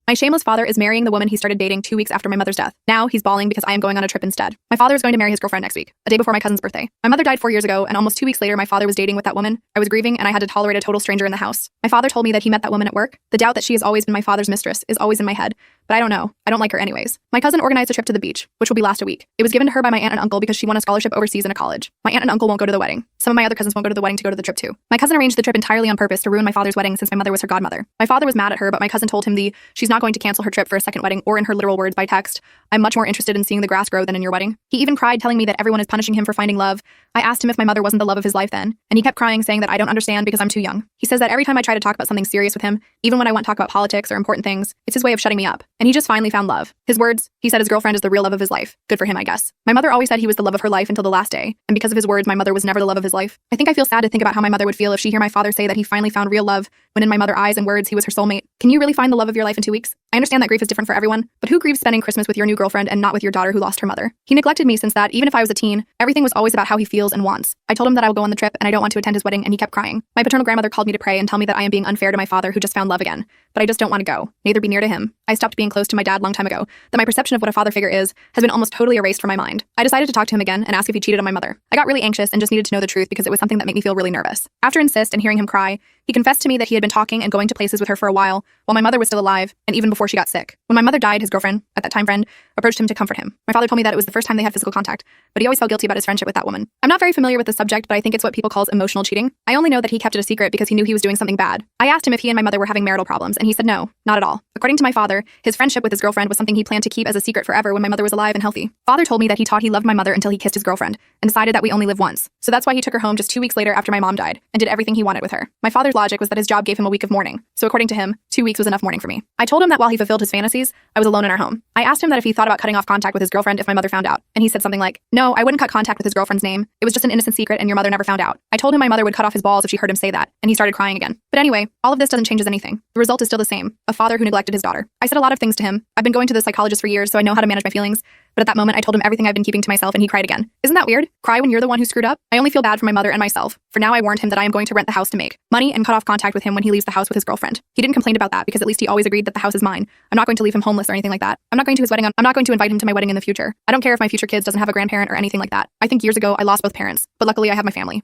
My shameless father is marrying the woman he started dating 2 weeks after my mother's death. Now he's bawling because I am going on a trip instead. My father is going to marry his girlfriend next week, a day before my cousin's birthday. My mother died 4 years ago, and almost 2 weeks later, my father was dating with that woman. I was grieving, and I had to tolerate a total stranger in the house. My father told me that he met that woman at work. The doubt that she has always been my father's mistress is always in my head, but I don't know. I don't like her anyways. My cousin organized a trip to the beach, which will be last a week. It was given to her by my aunt and uncle because she won a scholarship overseas in a college. My aunt and uncle won't go to the wedding. Some of my other cousins won't go to the wedding to go to the trip too. My cousin arranged the trip entirely on purpose to ruin my father's wedding since my mother was her godmother. My father was mad at her, but my cousin told him she's not going to cancel her trip for a second wedding, or in her literal words by text, "I'm much more interested in seeing the grass grow than in your wedding." He even cried, telling me that everyone is punishing him for finding love. I asked him if my mother wasn't the love of his life then, and he kept crying, saying that I don't understand because I'm too young. He says that every time I try to talk about something serious with him, even when I want to talk about politics or important things, it's his way of shutting me up. And he just finally found love. His words, he said his girlfriend is the real love of his life. Good for him, I guess. My mother always said he was the love of her life until the last day, and because of his words, my mother was never the love of his life. I think I feel sad to think about how my mother would feel if she hear my father say that he finally found real love, when in my mother's eyes and words, he was her soulmate. Can you really find the love of your life in 2 weeks? I understand that grief is different for everyone, but who grieves spending Christmas with your new girlfriend and not with your daughter who lost her mother? He neglected me since that, even if I was a teen, everything was always about how he feels and wants. I told him that I will go on the trip and I don't want to attend his wedding, and he kept crying. My paternal grandmother called me to pray and tell me that I am being unfair to my father who just found love again. But I just don't want to go, neither be near to him. I stopped being close to my dad long time ago, that my perception of what a father figure is has been almost totally erased from my mind. I decided to talk to him again and ask if he cheated on my mother. I got really anxious and just needed to know the truth because it was something that made me feel really nervous. After insist and hearing him cry, he confessed to me that he had been talking and going to places with her for a while my mother was still alive, and even before she got sick. When my mother died, his girlfriend, at that time friend, approached him to comfort him. My father told me that it was the first time they had physical contact, but he always felt guilty about his friendship with that woman. I'm not very familiar with the subject, but I think it's what people call emotional cheating. I only know that he kept it a secret because he knew he was doing something bad. I asked him if he and my mother were having marital problems, and he said no, not at all. According to my father, his friendship with his girlfriend was something he planned to keep as a secret forever when my mother was alive and healthy. Father told me that he thought he loved my mother until he kissed his girlfriend, and decided that we only live once. So that's why he took her home just 2 weeks later after my mom died, and did everything he wanted with her. My father's logic was that his job gave him a week of mourning, so according to him, 2 weeks was enough mourning for me. I told him that while he fulfilled his fantasies, I was alone in our home. I asked him that if he thought about cutting off contact with his girlfriend if my mother found out, and he said something like, "No, I wouldn't cut contact with his girlfriend's name. It was just an innocent secret and your mother never found out." I told him my mother would cut off his balls if she heard him say that, and he started crying again. But anyway, all of this doesn't change anything. The result is still the same, a father who neglected his daughter. I said a lot of things to him. I've been going to the psychologist for years, so I know how to manage my feelings. But at that moment, I told him everything I've been keeping to myself, and he cried again. Isn't that weird? Cry when you're the one who screwed up? I only feel bad for my mother and myself. For now, I warned him that I am going to rent the house to make money and cut off contact with him when he leaves the house with his girlfriend. He didn't complain about that because at least he always agreed that the house is mine. I'm not going to leave him homeless or anything like that. I'm not going to his wedding. I'm not going to invite him to my wedding in the future. I don't care if my future kids doesn't have a grandparent or anything like that. I think years ago, I lost both parents, but luckily I have my family.